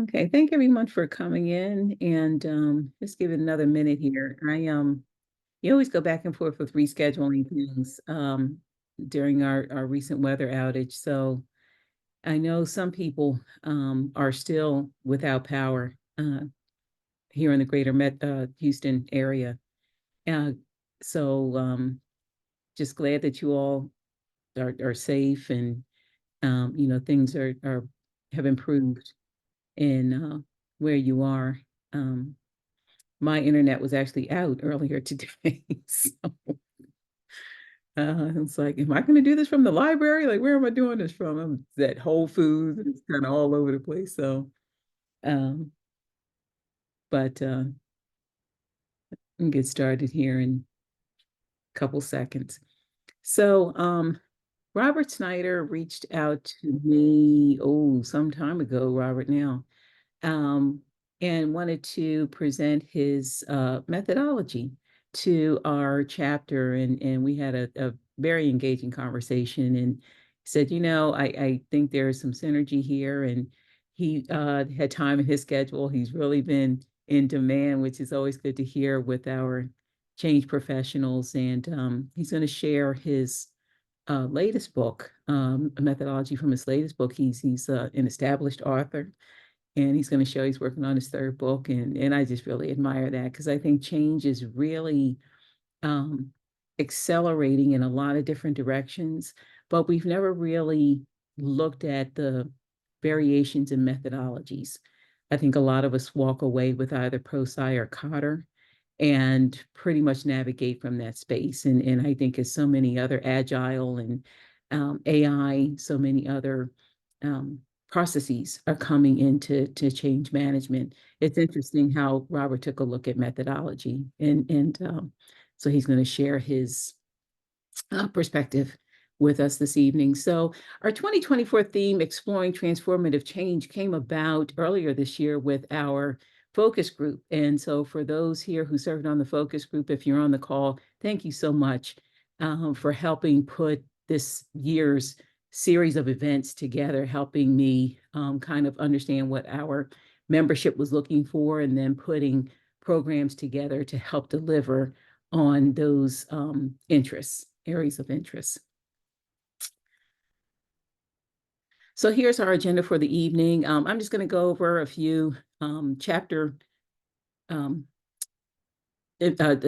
Okay, thank everyone for coming in and just give it another minute here. You always go back and forth with rescheduling things during our recent weather outage. So I know some people are still without power here in the greater Houston area. Uh, so just glad that you all are safe and things are have improved in where you are. Um, my internet was actually out earlier today. So it's like, am I going to do this from the library? Like, where am I doing this from? I'm at Whole Foods. It's kind of all over the place. So, um, but we can get started here in a couple seconds. So, Robert Snyder reached out to me, some time ago, Robert, now, um, and wanted to present his methodology to our chapter. And we had a very engaging conversation and said, I think there's some synergy here. And he had time in his schedule. He's really been in demand, which is always good to hear with our change professionals. And he's going to share his latest book, a methodology from his latest book. He's an established author, and he's going to show he's working on his third book, and I just really admire that because I think change is really um, accelerating in a lot of different directions, but we've never really looked at the variations in methodologies. I think a lot of us walk away with either ProSci or Cotter and pretty much navigate from that space. And I think as so many other agile and AI, so many other um, processes are coming into change management. It's interesting how Robert took a look at methodology, and so he's going to share his perspective with us this evening. So our 2024 theme, Exploring Transformative Change, came about earlier this year with our focus group. And so for those here who served on the focus group, if you're on the call, thank you so much for helping put this year's series of events together, helping me kind of understand what our membership was looking for, and then putting programs together to help deliver on those areas of interest. So here's our agenda for the evening. I'm just going to go over a few chapter um,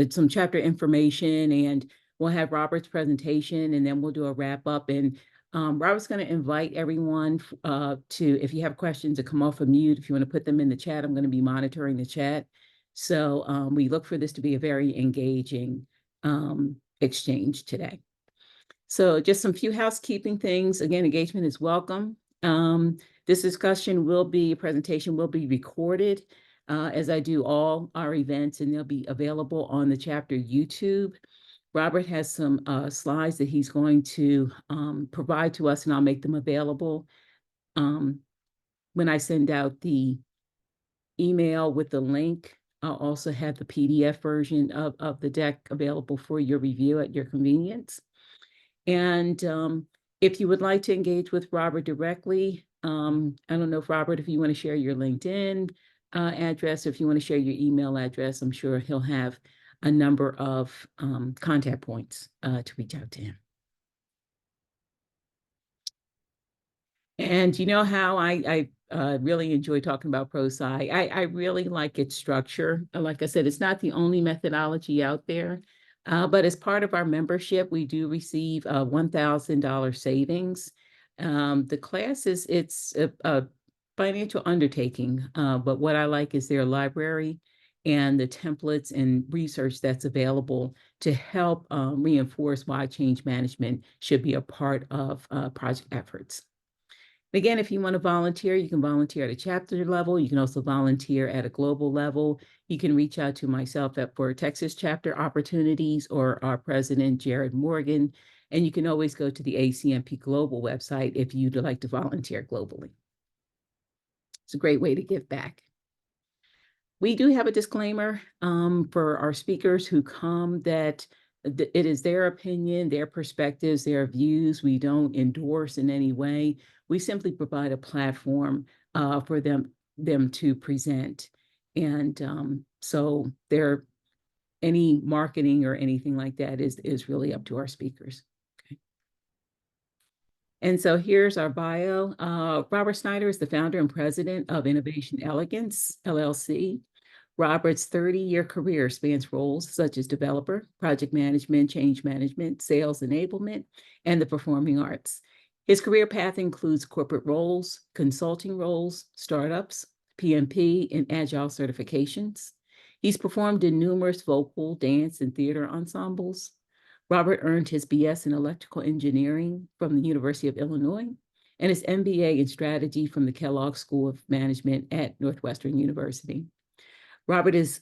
some chapter information, and we'll have Robert's presentation, and then we'll do a wrap up. And Robert's going to invite everyone to, if you have questions, to come off of mute. If you want to put them in the chat, I'm going to be monitoring the chat. So we look for this to be a very engaging exchange today. So just some few housekeeping things. Again, engagement is welcome. This presentation will be recorded as I do all our events, and they'll be available on the chapter YouTube. Robert has some slides that he's going to provide to us, and I'll make them available when I send out the email with the link. I'll also have the PDF version of the deck available for your review at your convenience. And if you would like to engage with Robert directly, I don't know if Robert, if you want to share your LinkedIn address, or if you want to share your email address, I'm sure he'll have a number of contact points to reach out to him. And you know how I really enjoy talking about ProSci. I really like its structure. Like I said, it's not the only methodology out there, but as part of our membership, we do receive a $1,000 savings. The class it's a financial undertaking, but what I like is their library and the templates and research that's available to help reinforce why change management should be a part of project efforts. Again, if you want to volunteer, you can volunteer at a chapter level. You can also volunteer at a global level. You can reach out to myself for Texas chapter opportunities, or our president, Jared Morgan. And you can always go to the ACMP Global website if you'd like to volunteer globally. It's a great way to give back. We do have a disclaimer for our speakers who come that it is their opinion, their perspectives, their views. We don't endorse in any way. We simply provide a platform for them them to present. And so there, any marketing or anything like that is really up to our speakers. Okay. And so here's our bio. Robert Snyder is the founder and president of Innovation Elegance, LLC. Robert's 30-year career spans roles such as developer, project management, change management, sales enablement, and the performing arts. His career path includes corporate roles, consulting roles, startups, PMP, and agile certifications. He's performed in numerous vocal, dance, and theater ensembles. Robert earned his BS in electrical engineering from the University of Illinois and his MBA in strategy from the Kellogg School of Management at Northwestern University. Robert is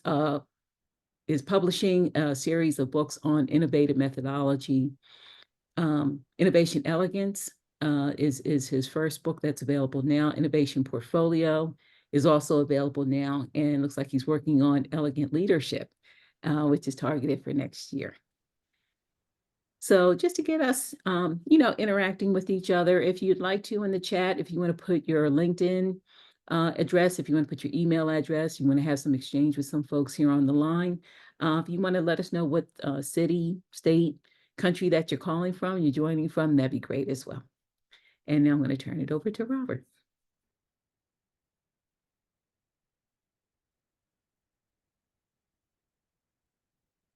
publishing a series of books on innovative methodology. Innovation Elegance is his first book that's available now. Innovation Portfolio is also available now, and it looks like he's working on Elegant Leadership, which is targeted for next year. So just to get us, interacting with each other, if you'd like to in the chat, if you want to put your LinkedIn address, if you want to put your email address, you want to have some exchange with some folks here on the line. If you want to let us know what city, state, country that you're calling from, you're joining from, that'd be great as well. And now I'm going to turn it over to Robert.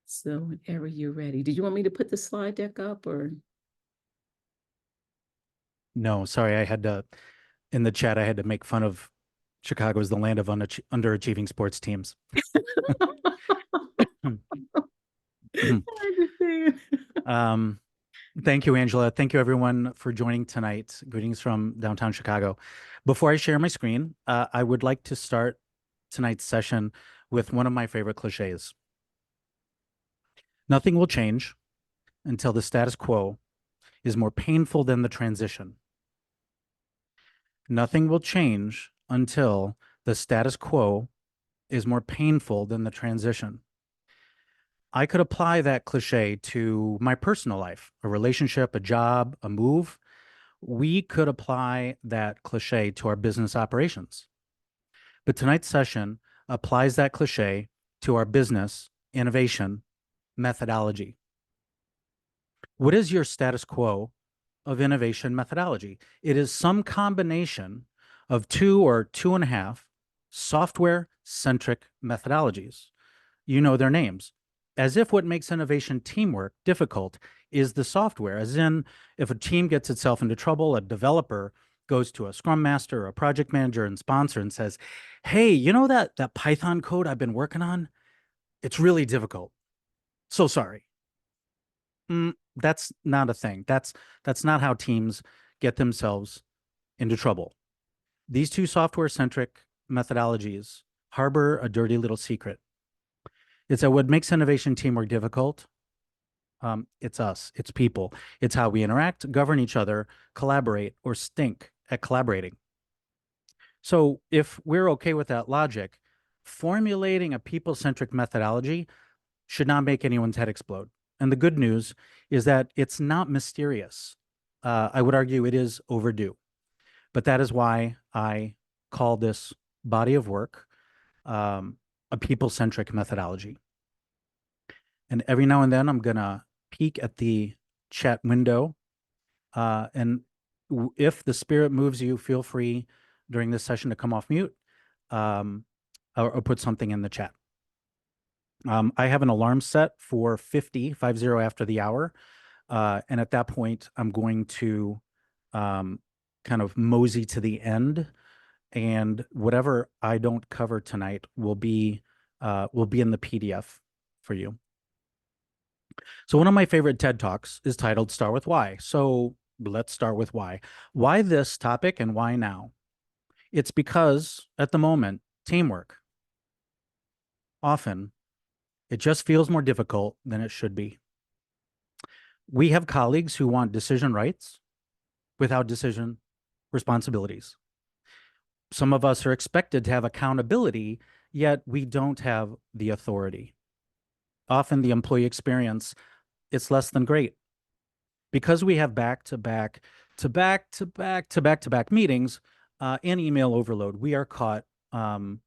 So whenever you're ready. Did you want me to put the slide deck up or? No, sorry. In the chat, I had to make fun of Chicago as the land of underachieving sports teams. Thank you, Angela. Thank you, everyone, for joining tonight. Greetings from downtown Chicago. Before I share my screen, I would like to start tonight's session with one of my favorite cliches. Nothing will change until the status quo is more painful than the transition. Nothing will change until the status quo is more painful than the transition. I could apply that cliche to my personal life, a relationship, a job, a move. We could apply that cliche to our business operations. But tonight's session applies that cliche to our business innovation methodology. What is your status quo of innovation methodology? It is some combination of 2 or 2.5 software-centric methodologies. You know their names. As if what makes innovation teamwork difficult is the software, as in if a team gets itself into trouble, a developer goes to a scrum master or a project manager and sponsor and says, hey, you know that Python code I've been working on? It's really difficult. So sorry. That's not a thing. That's not how teams get themselves into trouble. These two software-centric methodologies harbor a dirty little secret. It's that what makes innovation teamwork difficult, it's us, it's people. It's how we interact, govern each other, collaborate, or stink at collaborating. So if we're okay with that logic, formulating a people-centric methodology should not make anyone's head explode. And the good news is that it's not mysterious. I would argue it is overdue. But that is why I call this body of work a people-centric methodology. And every now and then I'm going to peek at the chat window. And if the spirit moves you, feel free during this session to come off mute or put something in the chat. I have an alarm set for 50 after the hour. And at that point, I'm going to kind of mosey to the end. And whatever I don't cover tonight will be in the PDF for you. So one of my favorite TED Talks is titled Start with Why. So let's start with why. Why this topic and why now? It's because at the moment, teamwork, often, it just feels more difficult than it should be. We have colleagues who want decision rights without decision responsibilities. Some of us are expected to have accountability, yet we don't have the authority. Often the employee experience, it's less than great. Because we have back-to-back meetings and email overload, we are caught um,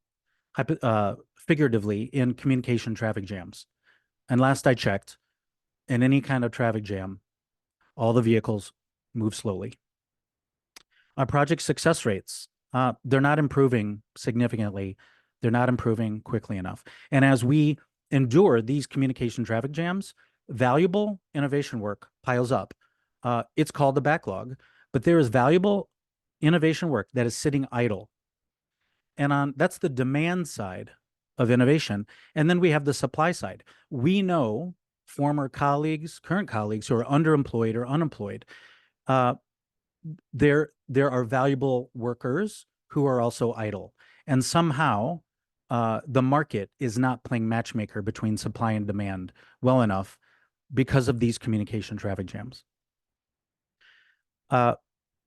figuratively in communication traffic jams. And last I checked, in any kind of traffic jam, all the vehicles move slowly. Our project success rates, they're not improving significantly. They're not improving quickly enough. And as we endure these communication traffic jams, valuable innovation work piles up. It's called the backlog, but there is valuable innovation work that is sitting idle. And that's the demand side of innovation. And then we have the supply side. We know former colleagues, current colleagues who are underemployed or unemployed. Uh, there are valuable workers who are also idle. And somehow the market is not playing matchmaker between supply and demand well enough because of these communication traffic jams.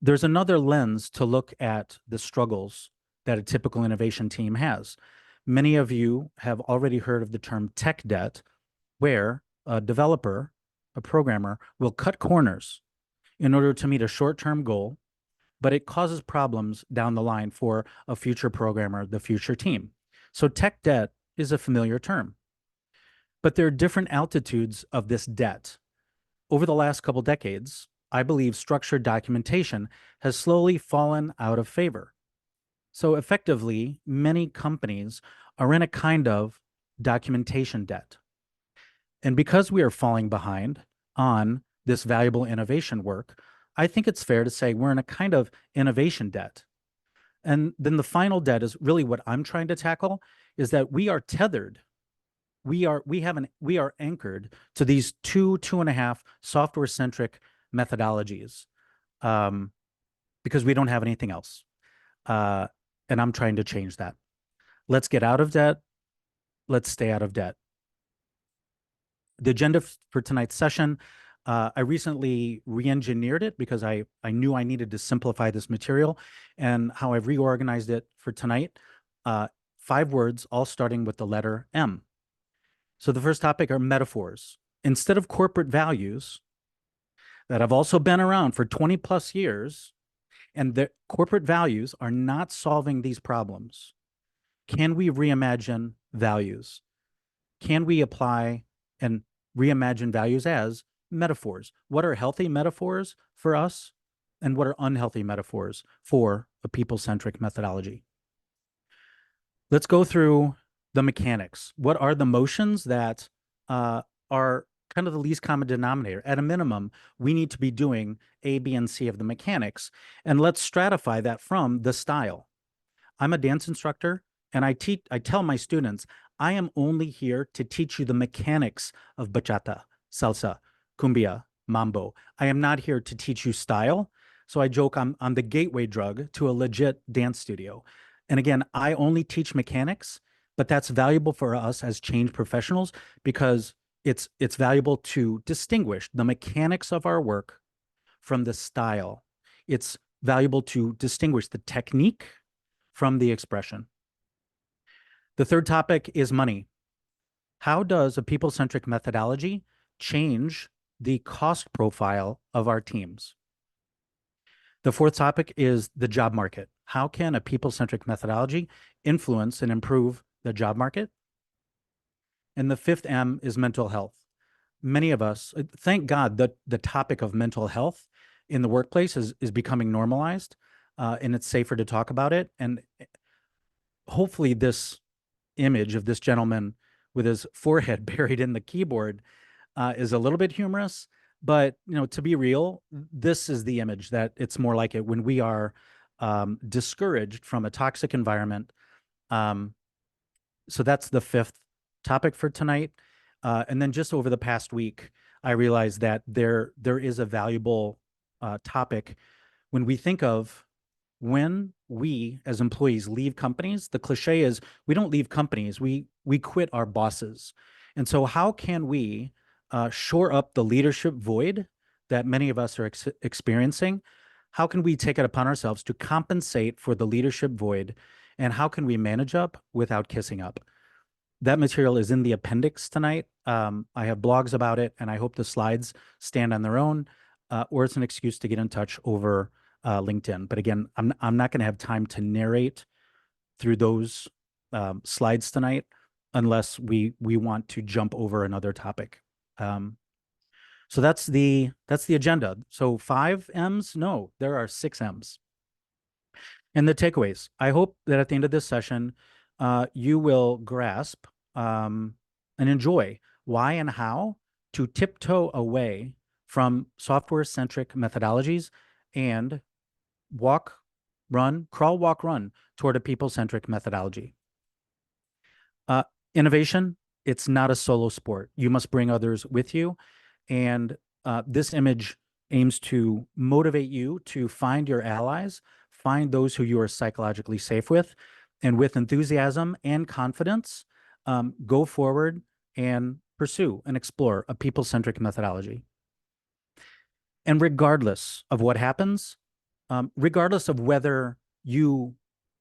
There's another lens to look at the struggles that a typical innovation team has. Many of you have already heard of the term tech debt, where a developer, a programmer, will cut corners in order to meet a short-term goal, but it causes problems down the line for a future programmer, the future team. So tech debt is a familiar term, but there are different altitudes of this debt. Over the last couple decades, I believe structured documentation has slowly fallen out of favor. So effectively, many companies are in a kind of documentation debt. And because we are falling behind on this valuable innovation work, I think it's fair to say we're in a kind of innovation debt. And then the final debt is really what I'm trying to tackle, is that we are tethered. We are anchored to these two and a half software-centric methodologies, because we don't have anything else. And I'm trying to change that. Let's get out of debt. Let's stay out of debt. The agenda for tonight's session, I recently re-engineered it because I knew I needed to simplify this material, and how I've reorganized it for tonight. 5 words, all starting with the letter M. So the first topic are metaphors. Instead of corporate values that have also been around for 20 plus years, and the corporate values are not solving these problems, can we reimagine values? Can we apply and reimagine values as metaphors? What are healthy metaphors for us, and what are unhealthy metaphors for a people-centric methodology? Let's go through the mechanics. What are the motions that are kind of the least common denominator? At a minimum, we need to be doing A, B, and C of the mechanics. And let's stratify that from the style. I'm a dance instructor, and I tell my students, I am only here to teach you the mechanics of bachata, salsa, cumbia, mambo. I am not here to teach you style. So I joke I'm the gateway drug to a legit dance studio. And again, I only teach mechanics, but that's valuable for us as change professionals because it's valuable to distinguish the mechanics of our work from the style. It's valuable to distinguish the technique from the expression. The third topic is money. How does a people-centric methodology change the cost profile of our teams? The fourth topic is the job market. How can a people-centric methodology influence and improve the job market? And the fifth M is mental health. Many of us, thank God that the topic of mental health in the workplace is becoming normalized, and it's safer to talk about it. And hopefully this image of this gentleman with his forehead buried in the keyboard is a little bit humorous, but to be real, this is the image that it's more like it when we are discouraged from a toxic environment. So that's the fifth topic for tonight. And then just over the past week, I realized that there is a valuable topic when we think of when we as employees leave companies. The cliche is we don't leave companies, we quit our bosses. And so how can we shore up the leadership void that many of us are experiencing? How can we take it upon ourselves to compensate for the leadership void? And how can we manage up without kissing up? That material is in the appendix tonight. I have blogs about it, and I hope the slides stand on their own, or it's an excuse to get in touch over LinkedIn. But again, I'm not going to have time to narrate through those slides tonight, unless we want to jump over another topic. So that's the agenda. So 5 M's? No, there are 6 M's. And the takeaways. I hope that at the end of this session, you will grasp and enjoy why and how to tiptoe away from software-centric methodologies and crawl, walk, run toward a people-centric methodology. Innovation, it's not a solo sport. You must bring others with you. And this image aims to motivate you to find your allies, find those who you are psychologically safe with, and with enthusiasm and confidence, go forward and pursue and explore a people-centric methodology. And regardless of what happens, regardless of whether you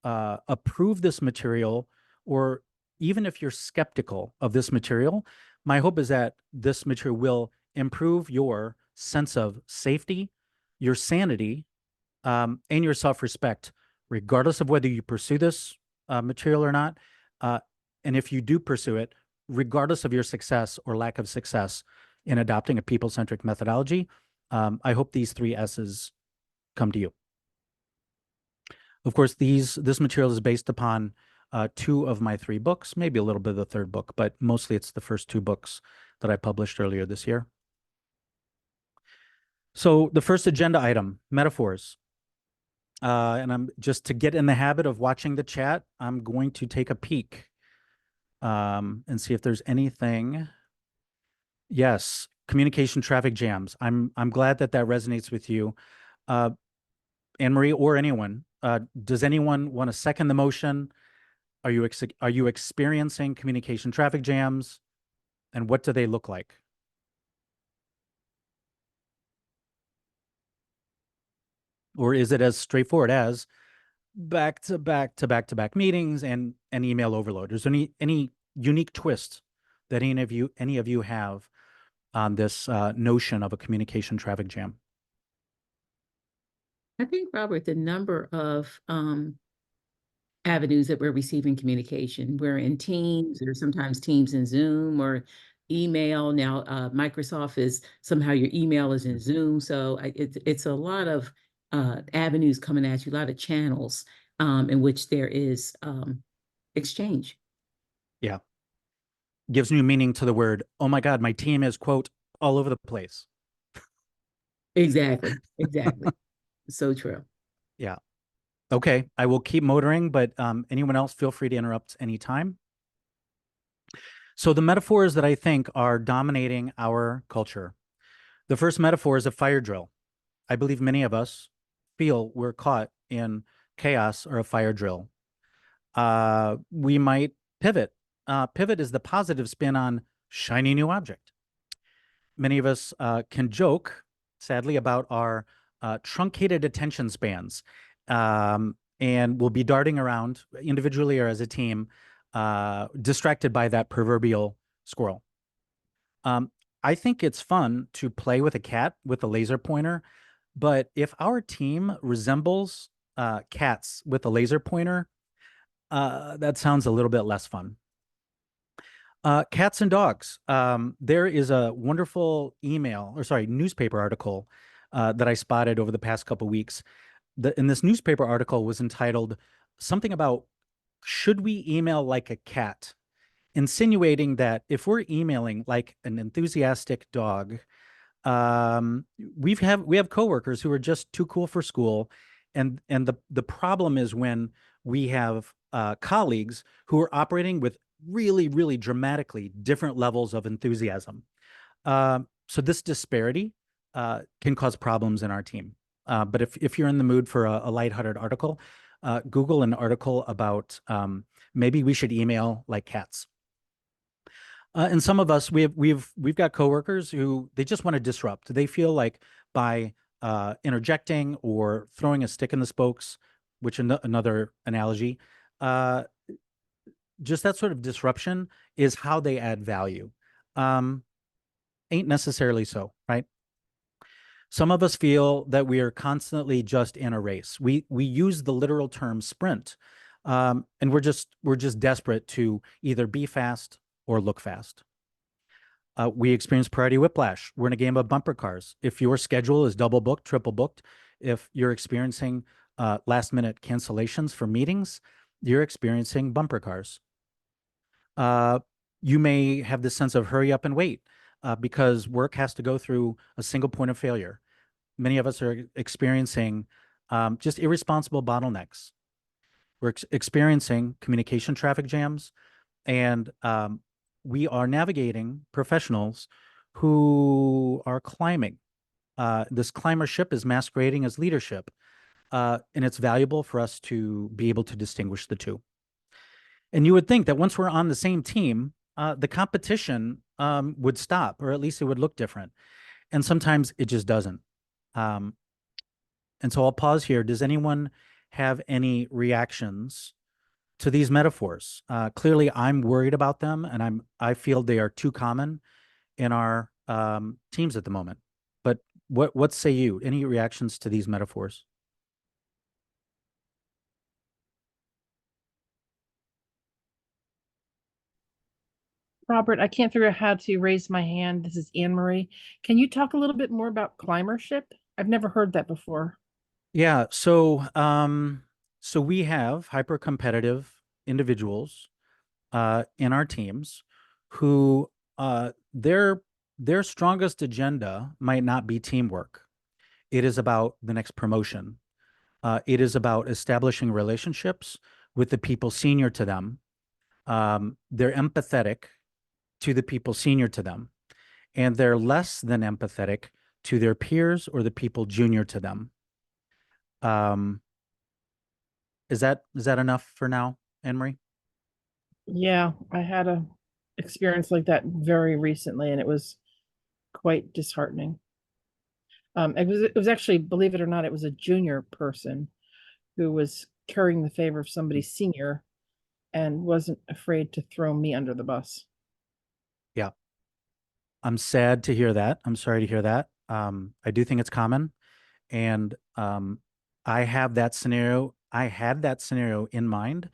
approve this material, or even if you're skeptical of this material, my hope is that this material will improve your sense of safety, your sanity, and your self-respect, regardless of whether you pursue this material or not. And if you do pursue it, regardless of your success or lack of success in adopting a people-centric methodology, I hope these 3 S's come to you. Of course, this material is based upon 2 of my 3 books, maybe a little bit of the 3rd book, but mostly it's the first 2 books that I published earlier this year. So the first agenda item, metaphors. And I'm just to get in the habit of watching the chat, I'm going to take a peek and see if there's anything. Yes, communication traffic jams. I'm glad that resonates with you. Anne-Marie or anyone, does anyone want to second the motion? Are you experiencing communication traffic jams, and what do they look like? Or is it as straightforward as back to back to back to back meetings and email overload? Is there any unique twist that any of you have on this notion of a communication traffic jam? I think, Robert, the number of avenues that we're receiving communication. We're in Teams, or sometimes Teams in Zoom, or email. Now, Microsoft is somehow your email is in Zoom. So it's a lot of avenues coming at you, a lot of channels in which there is exchange. Yeah. Gives new meaning to the word, oh my God, my team is, quote, all over the place. Exactly. Exactly. So true. Yeah. Okay. I will keep motoring, but anyone else, feel free to interrupt anytime. So the metaphors that I think are dominating our culture. The first metaphor is a fire drill. I believe many of us feel we're caught in chaos or a fire drill. We might pivot. Pivot is the positive spin on shiny new object. Many of us can joke, sadly, about our truncated attention spans, and we'll be darting around individually or as a team, distracted by that proverbial squirrel. I think it's fun to play with a cat with a laser pointer, but if our team resembles cats with a laser pointer, that sounds a little bit less fun. Cats and dogs. There is a wonderful newspaper article that I spotted over the past couple of weeks. In this newspaper article was entitled something about, should we email like a cat? Insinuating that if we're emailing like an enthusiastic dog, we have coworkers who are just too cool for school, and the problem is when we have colleagues who are operating with really dramatically different levels of enthusiasm. So this disparity can cause problems in our team. But if you're in the mood for a lighthearted article, Google an article about maybe we should email like cats. And some of us, we've got coworkers who they just want to disrupt. They feel like by interjecting or throwing a stick in the spokes, which another analogy, just that sort of disruption is how they add value. Ain't necessarily so, right? Some of us feel that we are constantly just in a race. We use the literal term sprint. And we're just desperate to either be fast or look fast. We experience priority whiplash. We're in a game of bumper cars. If your schedule is double booked, triple booked, if you're experiencing last minute cancellations for meetings, you're experiencing bumper cars. Uh, you may have this sense of hurry up and wait because work has to go through a single point of failure. Many of us are experiencing just irresponsible bottlenecks. We're experiencing communication traffic jams, and we are navigating professionals who are climbing. This climbership is masquerading as leadership, and it's valuable for us to be able to distinguish the two. And you would think that once we're on the same team, the competition would stop, or at least it would look different. And sometimes it just doesn't. Um, and so I'll pause here. Does anyone have any reactions to these metaphors? Clearly, I'm worried about them, and I feel they are too common in our teams at the moment. But what say you? Any reactions to these metaphors? Robert, I can't figure out how to raise my hand. This is Anne Marie. Can you talk a little bit more about climbership? I've never heard that before. Yeah. So we have hyper competitive individuals in our teams who their strongest agenda might not be teamwork. It is about the next promotion. It is about establishing relationships with the people senior to them. They're empathetic to the people senior to them, and they're less than empathetic to their peers or the people junior to them. Um, is that enough for now, Anne Marie? Yeah, I had a experience like that very recently, and it was quite disheartening. It was actually, believe it or not, it was a junior person who was carrying the favor of somebody senior and wasn't afraid to throw me under the bus. Yeah, I'm sad to hear that. I'm sorry to hear that. I do think it's common, and I have that scenario. I had that scenario in mind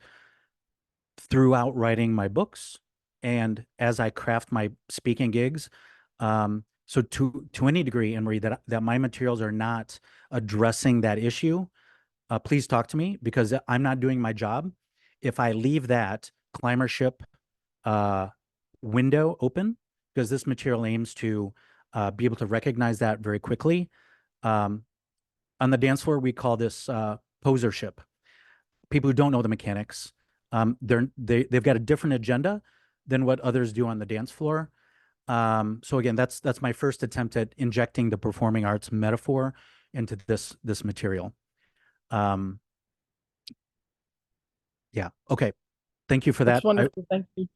throughout writing my books and as I craft my speaking gigs. So to any degree, Anne Marie, that my materials are not addressing that issue, please talk to me because I'm not doing my job if I leave that climbership uh, window open, because this material aims to be able to recognize that very quickly. Um, on the dance floor, we call this posership. People who don't know the mechanics, they've got a different agenda than what others do on the dance floor. So again, that's my first attempt at injecting the performing arts metaphor into this material. Um, yeah. Okay. Thank you for That's that. wonderful. Thank you.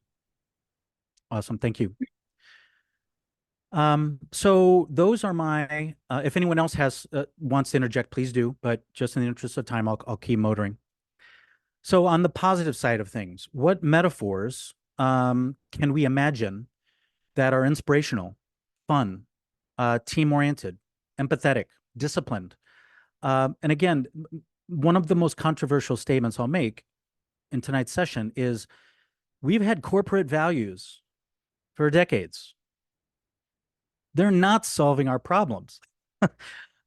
Awesome. Thank you. So those are my, if anyone else has, wants to interject, please do, but just in the interest of time, I'll keep motoring. So on the positive side of things, what metaphors, can we imagine that are inspirational, fun, team-oriented, empathetic, disciplined? And again, one of the most controversial statements I'll make in tonight's session is we've had corporate values for decades. They're not solving our problems.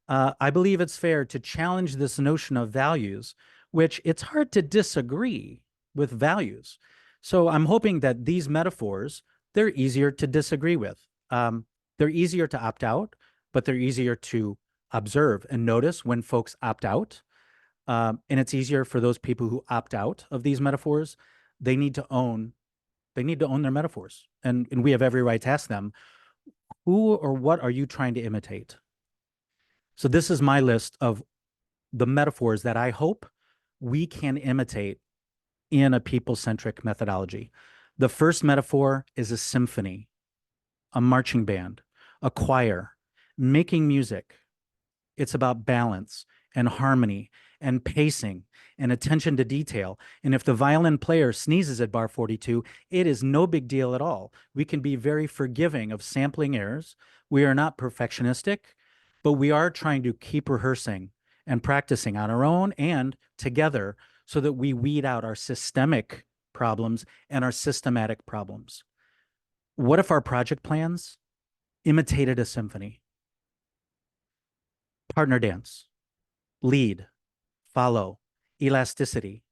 I believe it's fair to challenge this notion of values, which it's hard to disagree with values. So I'm hoping that these metaphors, they're easier to disagree with. They're easier to opt out, but they're easier to observe and notice when folks opt out. And it's easier for those people who opt out of these metaphors. They need to own, they need to own their metaphors. And we have every right to ask them, who or what are you trying to imitate? So this is my list of the metaphors that I hope we can imitate in a people-centric methodology. The first metaphor is a symphony, a marching band, a choir, making music. It's about balance and harmony and pacing and attention to detail. And if the violin player sneezes at bar 42, it is no big deal at all. We can be very forgiving of sampling errors. We are not perfectionistic, but we are trying to keep rehearsing and practicing on our own and together so that we weed out our systemic problems and our systematic problems. What if our project plans imitated a symphony? Partner dance, lead, follow, elasticity.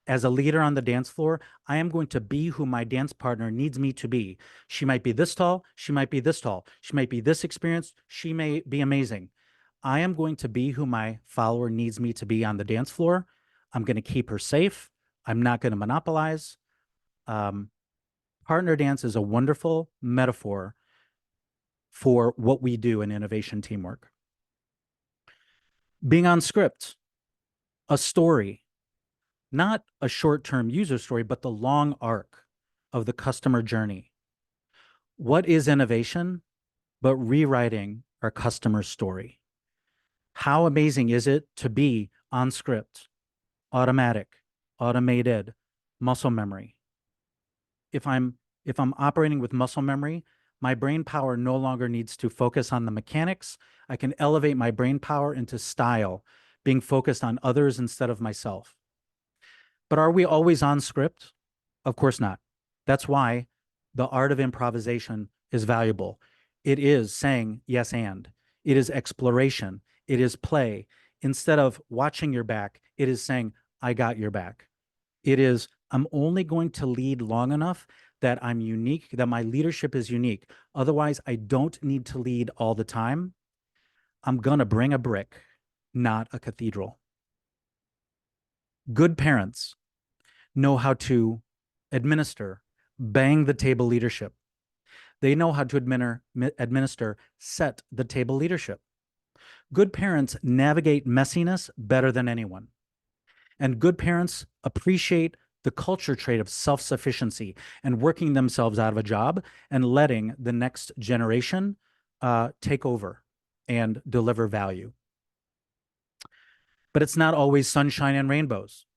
As a leader on the dance floor, I am going to be who my dance partner needs me to be. She might be this tall. She might be this tall. She might be this experienced. She may be amazing. I am going to be who my follower needs me to be on the dance floor. I'm going to keep her safe. I'm not going to monopolize. Partner dance is a wonderful metaphor for what we do in innovation teamwork. Being on script, a story, not a short-term user story, but the long arc of the customer journey. What is innovation but rewriting our customer story? How amazing is it to be on script, automatic, automated, muscle memory? If I'm operating with muscle memory, my brain power no longer needs to focus on the mechanics. I can elevate my brain power into style, being focused on others instead of myself. But are we always on script? Of course not. That's why the art of improvisation is valuable. It is saying yes and. It is exploration. It is play. Instead of watching your back, it is saying, I got your back. It is, I'm only going to lead long enough that I'm unique, that my leadership is unique. Otherwise, I don't need to lead all the time. I'm going to bring a brick, not a cathedral. Good parents know how to administer bang the table leadership. They know how to administer set the table leadership. Good parents navigate messiness better than anyone. And good parents appreciate the culture trait of self-sufficiency and working themselves out of a job and letting the next generation take over and deliver value. But it's not always sunshine and rainbows.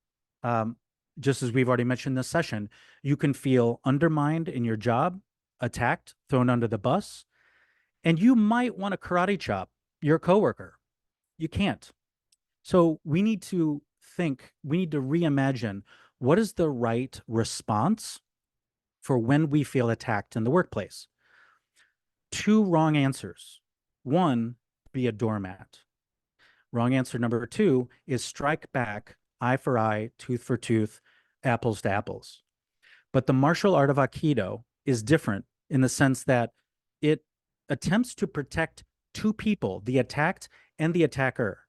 Just as we've already mentioned this session, you can feel undermined in your job, attacked, thrown under the bus, and you might want to karate chop your coworker. You can't. So we need to think, we need to reimagine what is the right response for when we feel attacked in the workplace. Two wrong answers. One, be a doormat. Wrong answer number two is strike back, eye for eye, tooth for tooth, apples to apples. But the martial art of Aikido is different in the sense that it attempts to protect two people, the attacked and the attacker.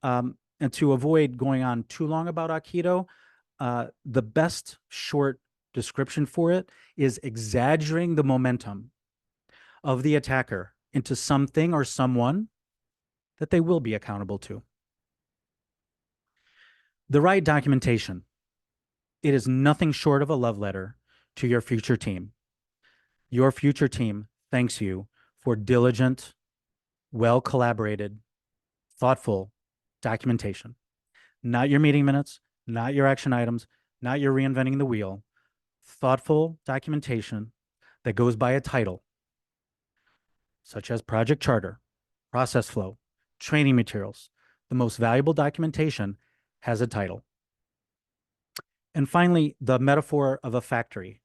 And to avoid going on too long about Aikido, the best short description for it is exaggerating the momentum of the attacker into something or someone that they will be accountable to. The right documentation. It is nothing short of a love letter to your future team. Your future team thanks you for diligent, well-collaborated, thoughtful documentation. Not your meeting minutes, not your action items, not your reinventing the wheel. Thoughtful documentation that goes by a title, such as project charter, process flow, training materials. The most valuable documentation has a title. And finally, the metaphor of a factory.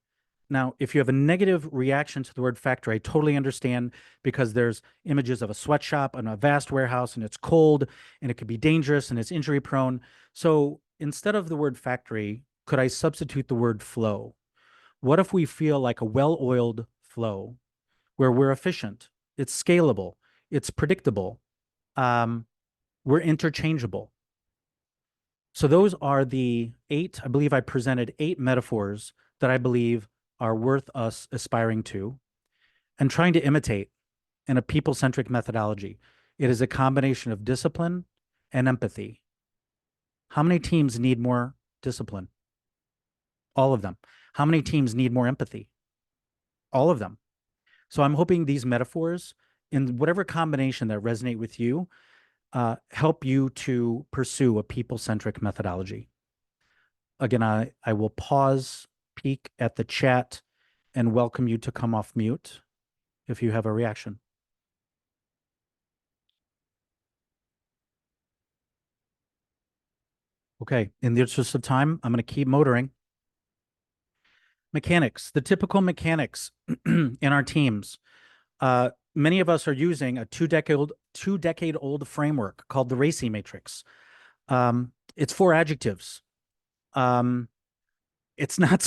Now, if you have a negative reaction to the word factory, I totally understand, because there's images of a sweatshop and a vast warehouse, and it's cold and it could be dangerous and it's injury prone. So instead of the word factory, could I substitute the word flow? What if we feel like a well-oiled flow where we're efficient, it's scalable, it's predictable, we're interchangeable? So those are the 8, I believe I presented 8 metaphors that I believe are worth us aspiring to and trying to imitate in a people-centric methodology. It is a combination of discipline and empathy. How many teams need more discipline? All of them. How many teams need more empathy? All of them. So I'm hoping these metaphors, in whatever combination that resonate with you, help you to pursue a people-centric methodology. Again, I will pause, peek at the chat, and welcome you to come off mute if you have a reaction. Okay, in the interest of time, I'm going to keep motoring. Mechanics, the typical mechanics in our teams. Many of us are using a two-decade-old framework called the RACI matrix. It's 4 adjectives. Um, it's not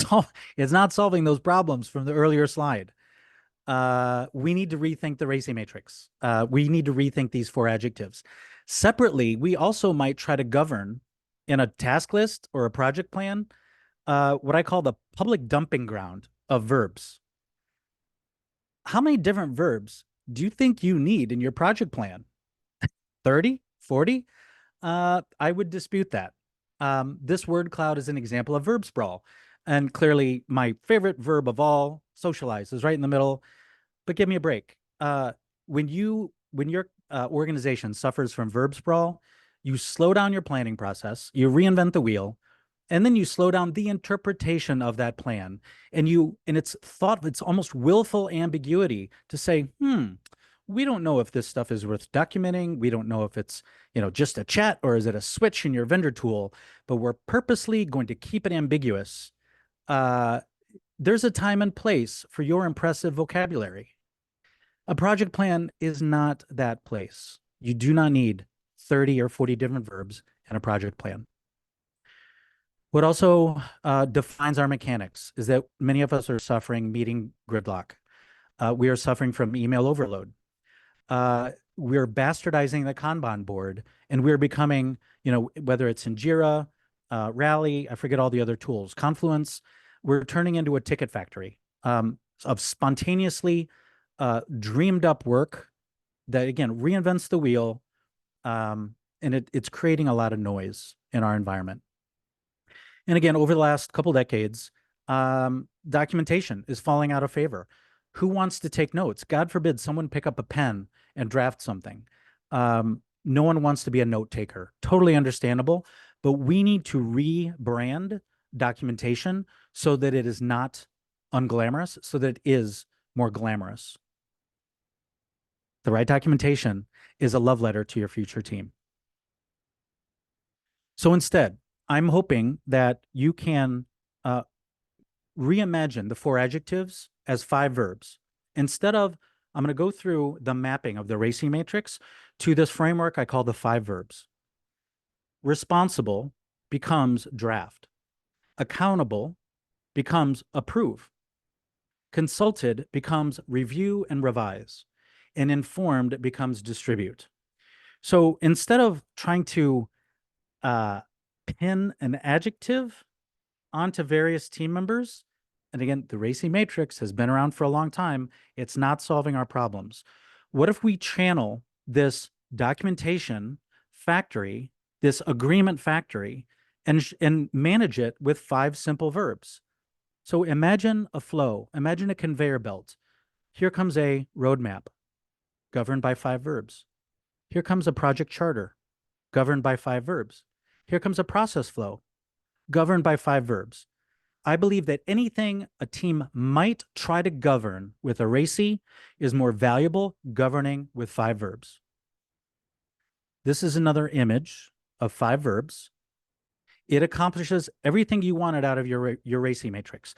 solving those problems from the earlier slide. We need to rethink the RACI matrix. We need to rethink these 4 adjectives. Separately, we also might try to govern in a task list or a project plan what I call the public dumping ground of verbs. How many different verbs do you think you need in your project plan? 30, 40? I would dispute that. This word cloud is an example of verb sprawl. And clearly, my favorite verb of all, socialize, is right in the middle. But give me a break. When your organization suffers from verb sprawl, you slow down your planning process, you reinvent the wheel, and then you slow down the interpretation of that plan. And it's almost willful ambiguity to say, we don't know if this stuff is worth documenting. We don't know if it's, just a chat or is it a switch in your vendor tool, but we're purposely going to keep it ambiguous. There's a time and place for your impressive vocabulary. A project plan is not that place. You do not need 30 or 40 different verbs in a project plan. What also defines our mechanics is that many of us are suffering meeting gridlock. We are suffering from email overload. We're bastardizing the Kanban board, and we're becoming, whether it's in Jira, Rally, I forget all the other tools, Confluence, we're turning into a ticket factory of spontaneously dreamed up work that, again, reinvents the wheel, and it's creating a lot of noise in our environment. And again, over the last couple decades, documentation is falling out of favor. Who wants to take notes? God forbid someone pick up a pen and draft something. No one wants to be a note taker. Totally understandable. But we need to rebrand documentation so that it is not unglamorous, so that it is more glamorous. The right documentation is a love letter to your future team. So instead, I'm hoping that you can reimagine the 4 adjectives as 5 verbs. Instead of, I'm going to go through the mapping of the RACI matrix to this framework I call the 5 verbs. Responsible becomes draft. Accountable becomes approve. Consulted becomes review and revise. And informed becomes distribute. So instead of trying to pin an adjective onto various team members, and again, the RACI matrix has been around for a long time, it's not solving our problems. What if we channel this documentation factory, this agreement factory, and manage it with 5 simple verbs? So imagine a flow, imagine a conveyor belt. Here comes a roadmap governed by 5 verbs. Here comes a project charter governed by 5 verbs. Here comes a process flow governed by 5 verbs. I believe that anything a team might try to govern with a RACI is more valuable governing with 5 verbs. This is another image of 5 verbs. It accomplishes everything you wanted out of your RACI matrix.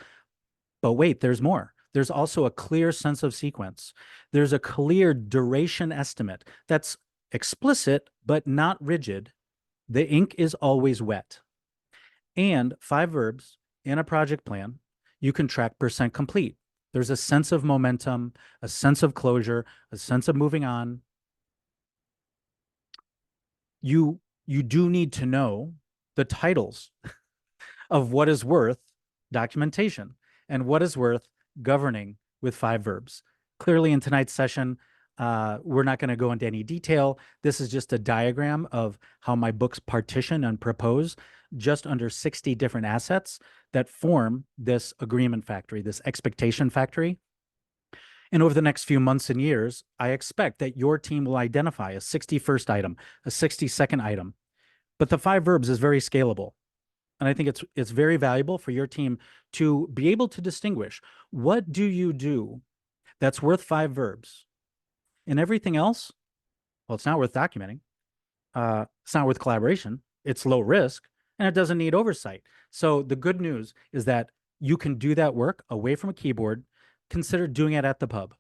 But wait, there's more. There's also a clear sense of sequence. There's a clear duration estimate that's explicit but not rigid. The ink is always wet. And 5 verbs in a project plan, you can track percent complete. There's a sense of momentum, a sense of closure, a sense of moving on. You do need to know the titles of what is worth documentation and what is worth governing with 5 verbs. Clearly in tonight's session, we're not going to go into any detail. This is just a diagram of how my books partition and propose just under 60 different assets that form this agreement factory, this expectation factory. And over the next few months and years, I expect that your team will identify a 61st item, a 62nd item. But the 5 verbs is very scalable. And I think it's very valuable for your team to be able to distinguish what do you do that's worth 5 verbs. And everything else, well, it's not worth documenting. It's not worth collaboration. It's low risk. and it doesn't need oversight. So the good news is that you can do that work away from a keyboard. Consider doing it at the pub.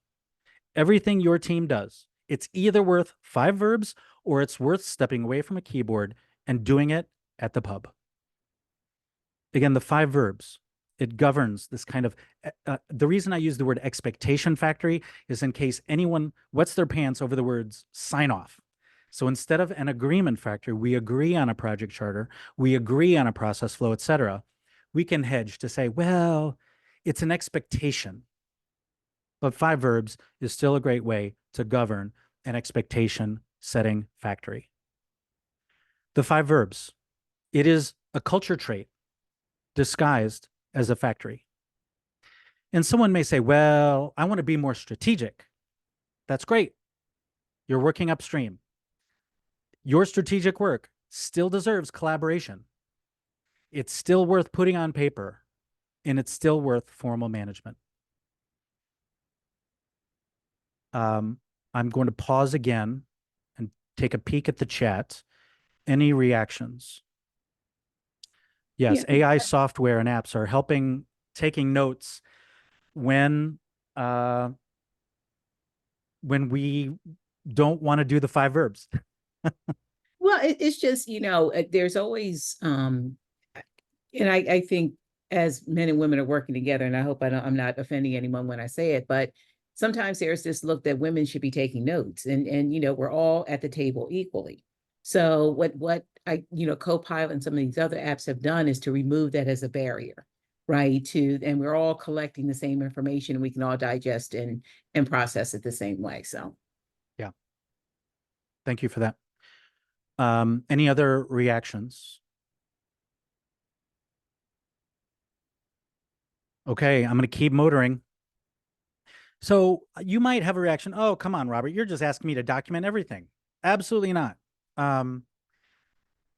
Everything your team does, it's either worth 5 verbs or it's worth stepping away from a keyboard and doing it at the pub. Again, the 5 verbs, it governs this kind of, the reason I use the word expectation factory is in case anyone wets their pants over the words sign off. So instead of an agreement factory, we agree on a project charter, we agree on a process flow, etc. We can hedge to say, well, it's an expectation. But 5 verbs is still a great way to govern an expectation setting factory. The 5 verbs, it is a culture trait disguised as a factory. And someone may say, well, I want to be more strategic. That's great. You're working upstream. Your strategic work still deserves collaboration. It's still worth putting on paper, and it's still worth formal management. I'm going to pause again and take a peek at the chat. Any reactions? Yes, Yeah. AI software and apps are helping taking notes when we don't want to do the 5 verbs. Well, it's just, there's always, and I think as men and women are working together, and I hope I'm not offending anyone when I say it, but sometimes there's this look that women should be taking notes, and we're all at the table equally. So what I, Copilot and some of these other apps have done is to remove that as a barrier, right? And we're all collecting the same information, and we can all digest and process it the same way. So yeah, thank you for that. Any other reactions? Okay, I'm going to keep motoring. So you might have a reaction. Oh, come on, Robert. You're just asking me to document everything. Absolutely not.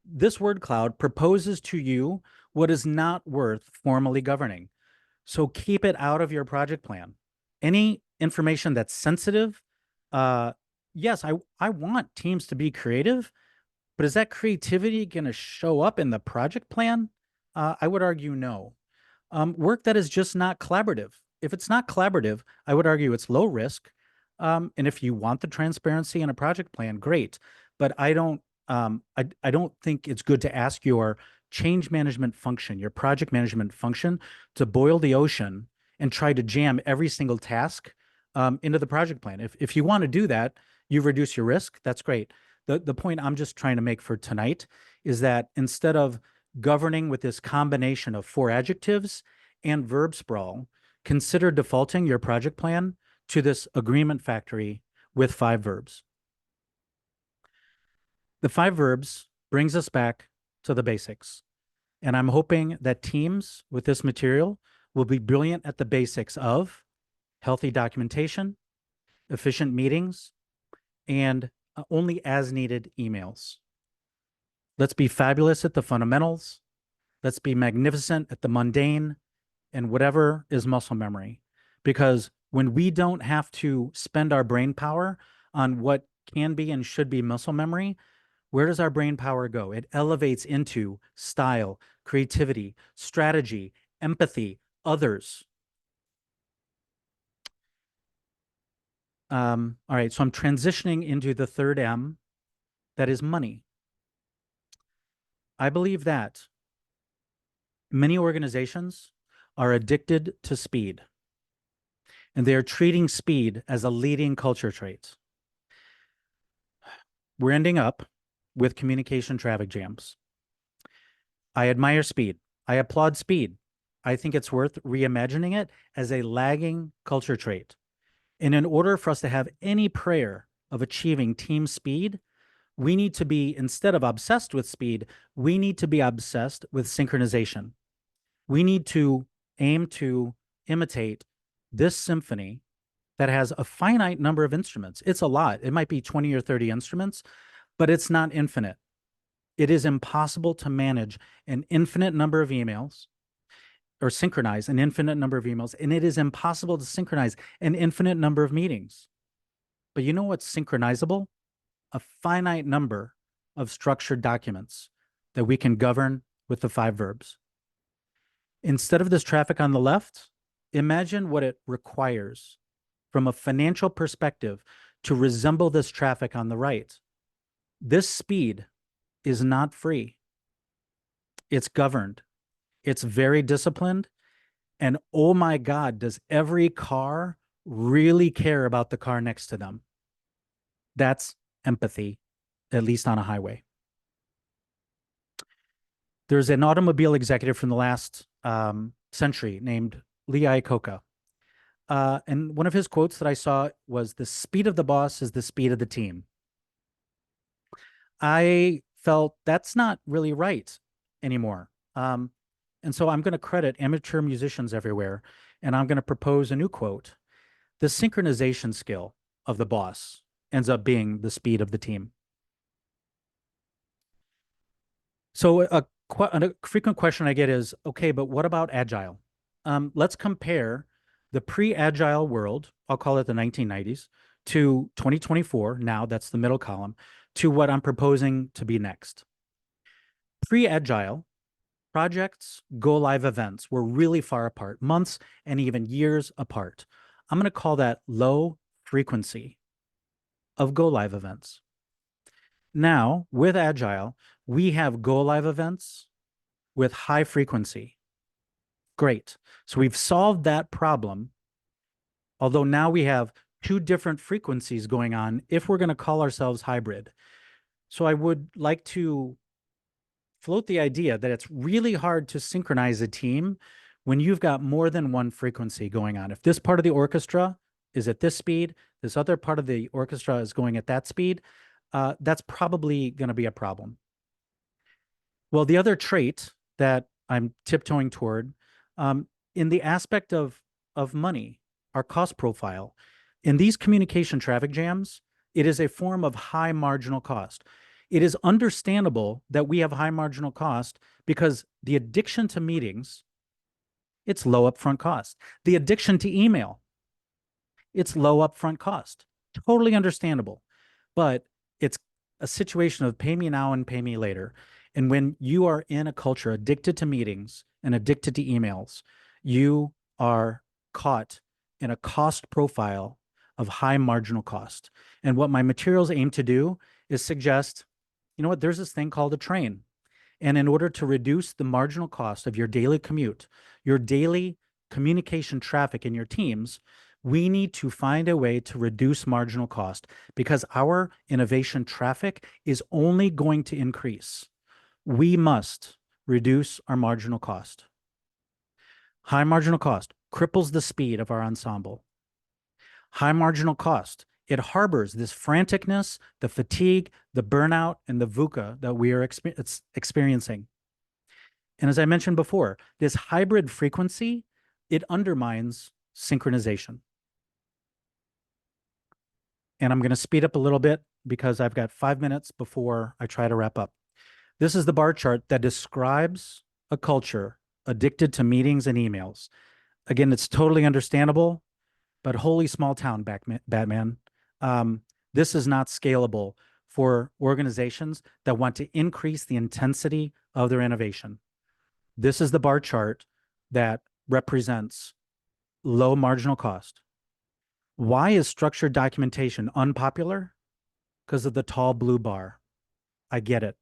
This word cloud proposes to you what is not worth formally governing. So keep it out of your project plan. Any information that's sensitive, yes, I want teams to be creative, but is that creativity going to show up in the project plan? I would argue no. Work that is just not collaborative. If it's not collaborative, I would argue it's low risk. And if you want the transparency in a project plan, great. But I don't think it's good to ask your change management function, your project management function, to boil the ocean and try to jam every single task into the project plan. If you want to do that, you reduce your risk. That's great. The point I'm just trying to make for tonight is that instead of governing with this combination of 4 adjectives and verb sprawl, consider defaulting your project plan to this agreement factory with 5 verbs. The 5 verbs brings us back to the basics. And I'm hoping that teams with this material will be brilliant at the basics of healthy documentation, efficient meetings, and only as needed emails. Let's be fabulous at the fundamentals. Let's be magnificent at the mundane and whatever is muscle memory. Because when we don't have to spend our brain power on what can be and should be muscle memory, where does our brain power go? It elevates into style, creativity, strategy, empathy, others. All right, so I'm transitioning into the 3rd M, that is money. I believe that many organizations are addicted to speed, and they are treating speed as a leading culture trait. We're ending up with communication traffic jams. I admire speed. I applaud speed. I think it's worth reimagining it as a lagging culture trait. And in order for us to have any prayer of achieving team speed, we need to be, instead of obsessed with speed, we need to be obsessed with synchronization. We need to aim to imitate this symphony that has a finite number of instruments. It's a lot. It might be 20 or 30 instruments, but it's not infinite. It is impossible to manage an infinite number of emails or synchronize an infinite number of emails, and it is impossible to synchronize an infinite number of meetings. But you know what's synchronizable? A finite number of structured documents that we can govern with the 5 verbs. Instead of this traffic on the left, imagine what it requires from a financial perspective to resemble this traffic on the right. This speed is not free. It's governed. It's very disciplined. And oh my God, does every car really care about the car next to them? That's empathy, at least on a highway. There's an automobile executive from the last century named Lee Iacocca. And one of his quotes that I saw was, "The speed of the boss is the speed of the team." I felt that's not really right anymore. And so I'm going to credit amateur musicians everywhere, and I'm going to propose a new quote. The synchronization skill of the boss ends up being the speed of the team. So a frequent question I get is, okay, but what about agile? Let's compare the pre-agile world, I'll call it the 1990s, to 2024, now that's the middle column, to what I'm proposing to be next. Pre-agile, projects, go-live events were really far apart, months and even years apart. I'm going to call that low frequency of go-live events. Now, with Agile, we have go-live events with high frequency. Great. So we've solved that problem, although now we have 2 different frequencies going on if we're going to call ourselves hybrid. So I would like to float the idea that it's really hard to synchronize a team when you've got more than one frequency going on. If this part of the orchestra is at this speed, this other part of the orchestra is going at that speed, that's probably going to be a problem. Well, the other trait that I'm tiptoeing toward, in the aspect of money, our cost profile, in these communication traffic jams, it is a form of high marginal cost. It is understandable that we have high marginal cost because the addiction to meetings, it's low upfront cost. The addiction to email, it's low upfront cost. Totally understandable. But it's a situation of pay me now and pay me later. And when you are in a culture addicted to meetings and addicted to emails, you are caught in a cost profile of high marginal cost. And what my materials aim to do is suggest, you know what, there's this thing called a train. And in order to reduce the marginal cost of your daily commute, your daily communication traffic in your teams, we need to find a way to reduce marginal cost because our innovation traffic is only going to increase. We must reduce our marginal cost. High marginal cost cripples the speed of our ensemble. High marginal cost, it harbors this franticness, the fatigue, the burnout, and the VUCA that we are experiencing. And as I mentioned before, this hybrid frequency, it undermines synchronization. And I'm going to speed up a little bit because I've got 5 minutes before I try to wrap up. This is the bar chart that describes a culture addicted to meetings and emails. Again, it's totally understandable, but holy small town, Batman. This is not scalable for organizations that want to increase the intensity of their innovation. This is the bar chart that represents low marginal cost. Why is structured documentation unpopular? Because of the tall blue bar. I get it.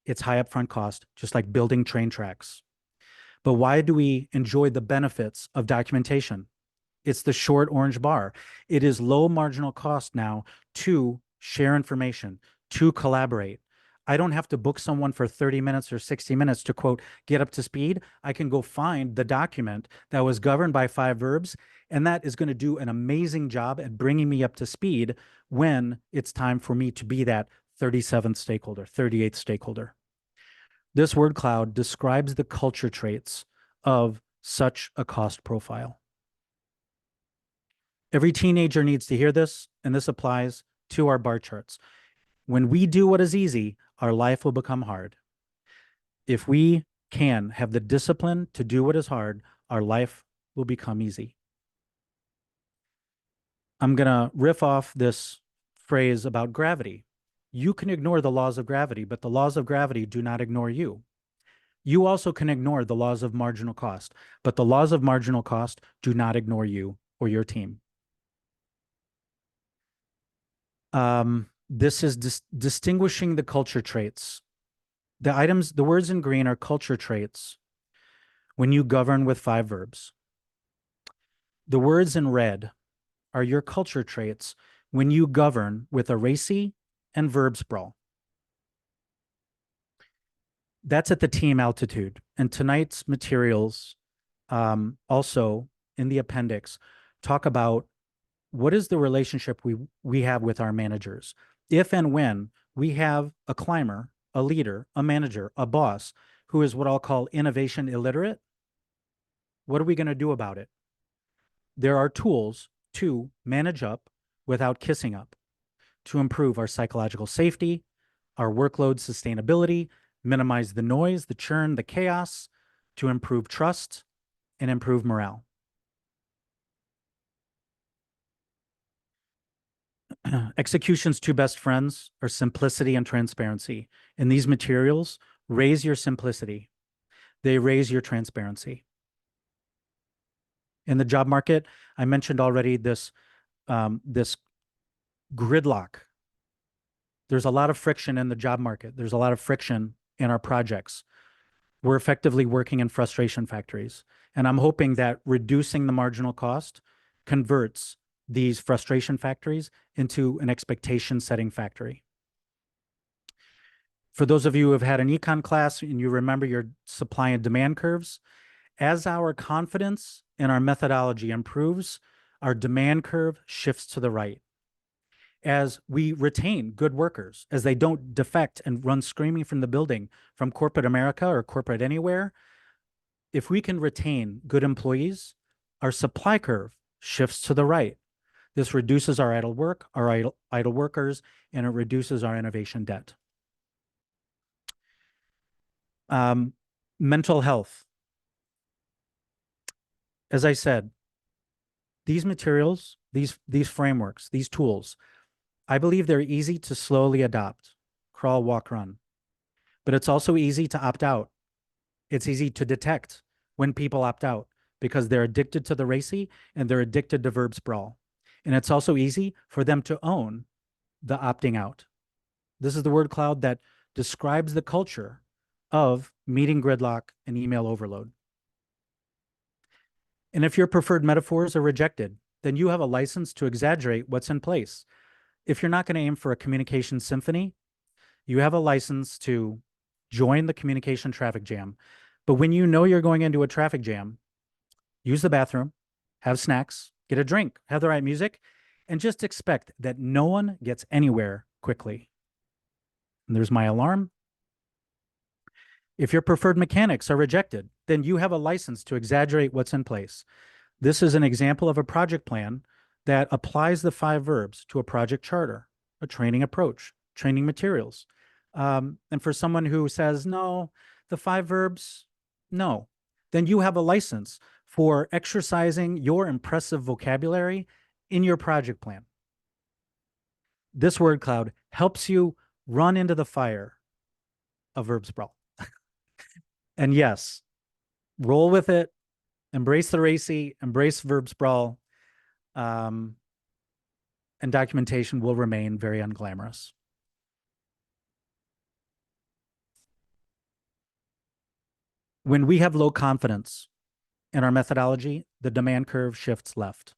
It's high upfront cost, just like building train tracks. But why do we enjoy the benefits of documentation? It's the short orange bar. It is low marginal cost now to share information, to collaborate. I don't have to book someone for 30 minutes or 60 minutes to, quote, get up to speed. I can go find the document that was governed by 5 verbs, and that is going to do an amazing job at bringing me up to speed when it's time for me to be that 37th stakeholder, 38th stakeholder. This word cloud describes the culture traits of such a cost profile. Every teenager needs to hear this, and this applies to our bar charts. When we do what is easy, our life will become hard. If we can have the discipline to do what is hard, our life will become easy. I'm going to riff off this phrase about gravity. You can ignore the laws of gravity, but the laws of gravity do not ignore you. You also can ignore the laws of marginal cost, but the laws of marginal cost do not ignore you or your team. This is distinguishing the culture traits. The words in green are culture traits when you govern with 5 verbs. The words in red are your culture traits when you govern with a racy and verb sprawl. That's at the team altitude. And tonight's materials, also in the appendix, talk about what is the relationship we have with our managers. If and when we have a climber, a leader, a manager, a boss who is what I'll call innovation illiterate, what are we going to do about it? There are tools to manage up without kissing up, to improve our psychological safety, our workload sustainability, minimize the noise, the churn, the chaos, to improve trust and improve morale. Execution's 2 best friends are simplicity and transparency. And these materials raise your simplicity. They raise your transparency. In the job market, I mentioned already this gridlock. There's a lot of friction in the job market. There's a lot of friction in our projects. We're effectively working in frustration factories. And I'm hoping that reducing the marginal cost converts these frustration factories into an expectation setting factory. For those of you who have had an econ class and you remember your supply and demand curves, as our confidence in our methodology improves, our demand curve shifts to the right. As we retain good workers, as they don't defect and run screaming from the building from corporate America or corporate anywhere, if we can retain good employees, our supply curve shifts to the right. This reduces our idle work, our idle workers, and it reduces our innovation debt. Mental health. As I said, these materials, these frameworks, these tools, I believe they're easy to slowly adopt, crawl, walk, run. But it's also easy to opt out. It's easy to detect when people opt out because they're addicted to the racy and they're addicted to verb sprawl. And it's also easy for them to own the opting out. This is the word cloud that describes the culture of meeting gridlock and email overload. And if your preferred metaphors are rejected, then you have a license to exaggerate what's in place. If you're not going to aim for a communication symphony, you have a license to join the communication traffic jam. But when you know you're going into a traffic jam, use the bathroom, have snacks, get a drink, have the right music, and just expect that no one gets anywhere quickly. And there's my alarm. If your preferred mechanics are rejected, then you have a license to exaggerate what's in place. This is an example of a project plan that applies the 5 verbs to a project charter, a training approach, training materials. And for someone who says, no, the 5 verbs, no, then you have a license for exercising your impressive vocabulary in your project plan. This word cloud helps you run into the fire of verb sprawl. And yes, roll with it, embrace the racy, embrace verb sprawl, and documentation will remain very unglamorous. When we have low confidence in our methodology, the demand curve shifts left.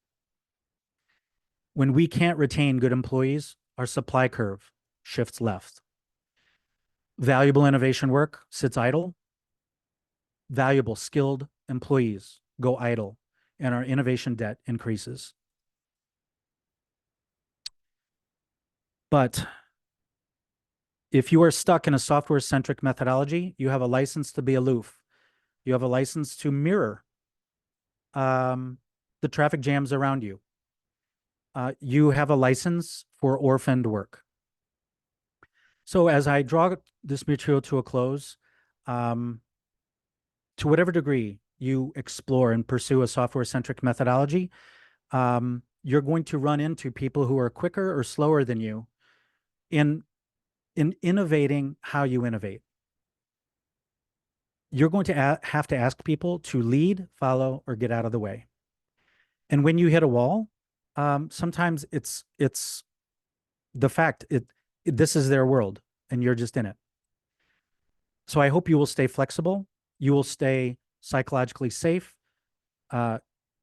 When we can't retain good employees, our supply curve shifts left. Valuable innovation work sits idle. Valuable, skilled employees go idle, and our innovation debt increases. But if you are stuck in a software-centric methodology, you have a license to be aloof. You have a license to mirror the traffic jams around you. You have a license for orphaned work. So as I draw this material to a close, to whatever degree you explore and pursue a software-centric methodology, you're going to run into people who are quicker or slower than you in innovating how you innovate. you're going to have to ask people to lead, follow, or get out of the way. And when you hit a wall, sometimes it's the fact this is their world and you're just in it. So I hope you will stay flexible. You will stay psychologically safe.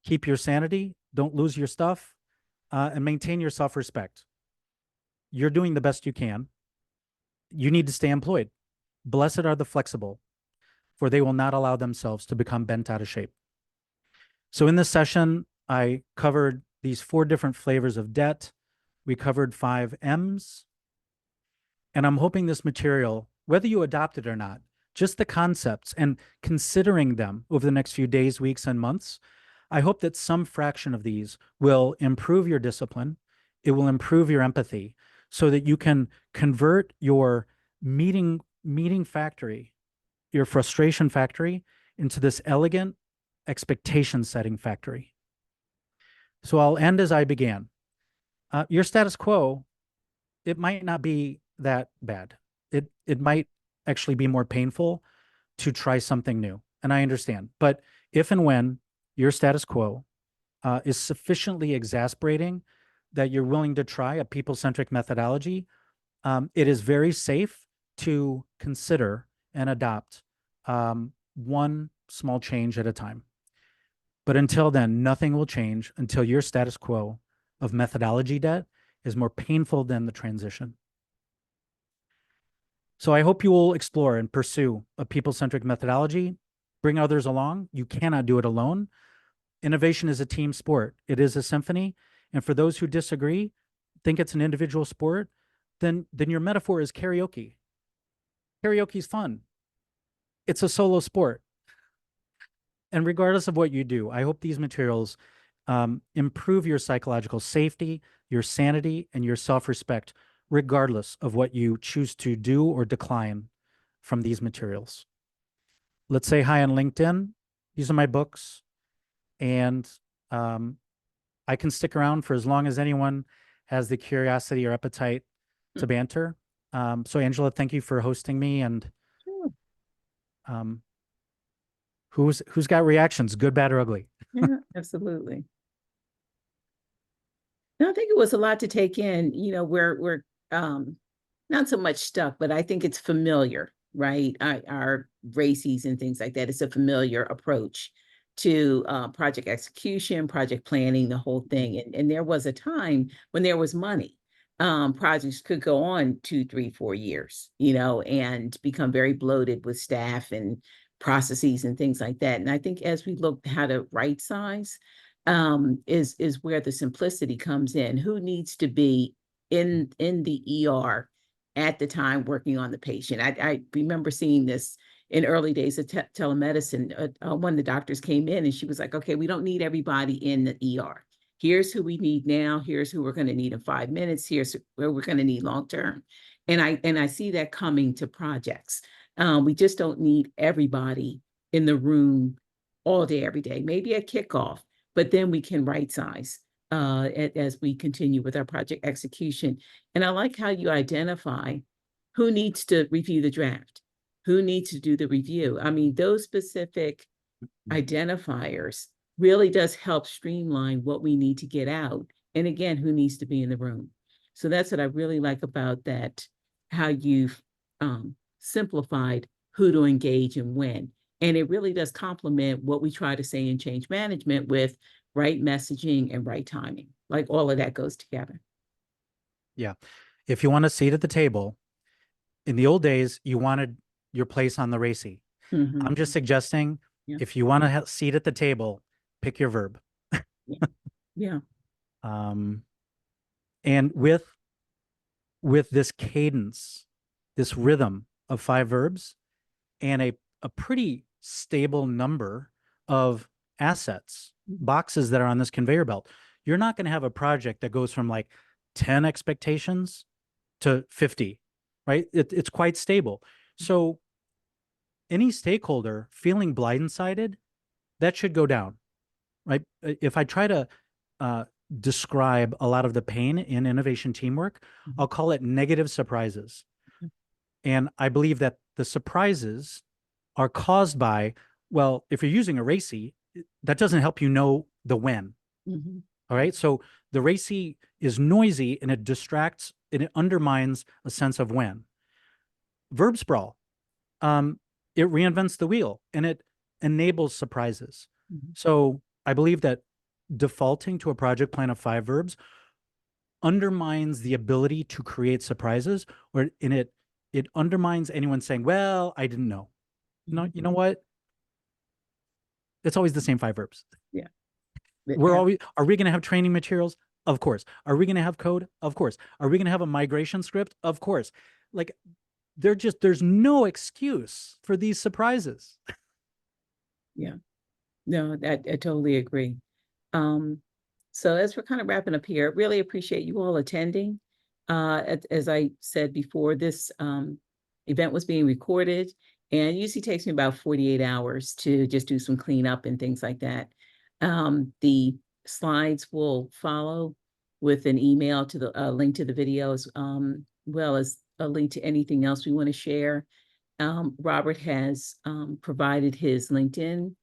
Keep your sanity. Don't lose your stuff, and maintain your self-respect. You're doing the best you can. You need to stay employed. Blessed are the flexible, for they will not allow themselves to become bent out of shape. So in this session, I covered these 4 different flavors of debt. We covered 5 M's. And I'm hoping this material, whether you adopt it or not, just the concepts and considering them over the next few days, weeks, and months, I hope that some fraction of these will improve your discipline. It will improve your empathy so that you can convert your meeting factory, your frustration factory, into this elegant expectation setting factory. So I'll end as I began. Your status quo, it might not be that bad. It might actually be more painful to try something new. And I understand. But if and when your status quo is sufficiently exasperating that you're willing to try a people-centric methodology, it is very safe to consider and adopt one small change at a time. But until then, nothing will change until your status quo of methodology debt is more painful than the transition. So I hope you will explore and pursue a people-centric methodology. Bring others along. You cannot do it alone. Innovation is a team sport. It is a symphony. And for those who disagree, think it's an individual sport, then your metaphor is karaoke. Karaoke is fun. It's a solo sport. And regardless of what you do, I hope these materials improve your psychological safety, your sanity, and your self-respect, regardless of what you choose to do or decline from these materials. Let's say hi on LinkedIn. These are my books. And I can stick around for as long as anyone has the curiosity or appetite to banter. So Angela, thank you for hosting me. And who's got reactions, good, bad, or ugly? Yeah, absolutely. No, I think it was a lot to take in. You know, we're not so much stuck, but I think it's familiar, right? Our RACIs and things like that. It's a familiar approach to project execution, project planning, the whole thing. And there was a time when there was money. Projects could go on 2, 3, 4 years, you know, and become very bloated with staff and processes and things like that. And I think as we look how to right size, is where the simplicity comes in. Who needs to be in the ER at the time working on the patient? I remember seeing this in early days of telemedicine. One of the doctors came in and she was like, okay, we don't need everybody in the ER. Here's who we need now. Here's who we're going to need in 5 minutes. Here's where we're going to need long term. And I see that coming to projects. We just don't need everybody in the room all day, every day. Maybe at kickoff, but then we can right size as we continue with our project execution. And I like how you identify who needs to review the draft, who needs to do the review. I mean, those specific identifiers really does help streamline what we need to get out. And again, who needs to be in the room. So that's what I really like about that, how you've simplified who to engage and when. And it really does complement what we try to say in change management with right messaging and right timing. Like all of that goes together. Yeah. If you want a seat at the table, in the old days, you wanted your place on the RACI. I'm just suggesting if you want a seat at the table, pick your verb. Yeah. And with this cadence, this rhythm of 5 verbs and a pretty stable number of assets, boxes that are on this conveyor belt, you're not going to have a project that goes from like 10 expectations to 50, right? It's quite stable. So any stakeholder feeling blindsided, that should go down, right? If I try to describe a lot of the pain in innovation teamwork, I'll call it negative surprises. And I believe that the surprises are caused by, well, if you're using a RACI, that doesn't help you know the when. Mm-hmm. All right. So the RACI is noisy and it distracts and it undermines a sense of when. Verb sprawl, it reinvents the wheel and it enables surprises. Mm-hmm. So I believe that defaulting to a project plan of 5 verbs undermines the ability to create surprises, or in it undermines anyone saying, well, I didn't know. No, you know what? It's always the same 5 verbs. Yeah. Are we going to have training materials? Of course. Are we going to have code? Of course. Are we going to have a migration script? Of course. Like there's no excuse for these surprises. Yeah. No, I totally agree. So as we're kind of wrapping up here, really appreciate you all attending. As I said before, this event was being recorded and usually takes me about 48 hours to just do some cleanup and things like that. The slides will follow with an email to the link to the videos, well as a link to anything else we want to share. Robert has provided his LinkedIn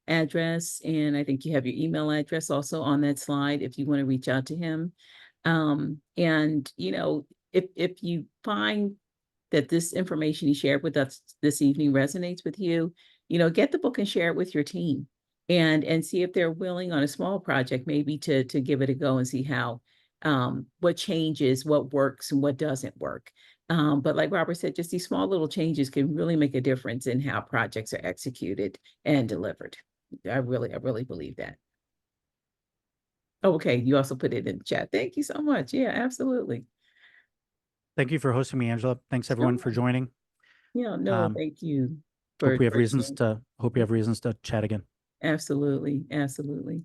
address, and I think you have your email address also on that slide if you want to reach out to him. And if you find that this information he shared with us this evening resonates with you, get the book and share it with your team, and see if they're willing on a small project maybe to give it a go and see how what changes, what works and what doesn't work. But like Robert said, just these small little changes can really make a difference in how projects are executed and delivered. I really believe that. Oh, okay, you also put it in the chat. Thank you so much. Yeah, absolutely. Thank you for hosting me, Angela. Thanks everyone for joining. Yeah, no, thank you. Hope we have reasons to chat again. Absolutely, absolutely.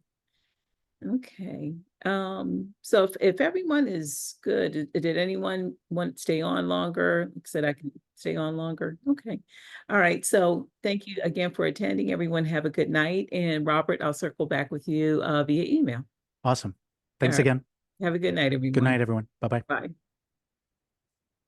Okay. So if everyone is good, did anyone want to stay on longer? Said I can stay on longer. Okay. All right. So thank you again for attending. Everyone have a good night. And Robert, I'll circle back with you via email. Awesome. Thanks All right. again. Have a good night, everyone. Good night, everyone. Bye-bye. Bye.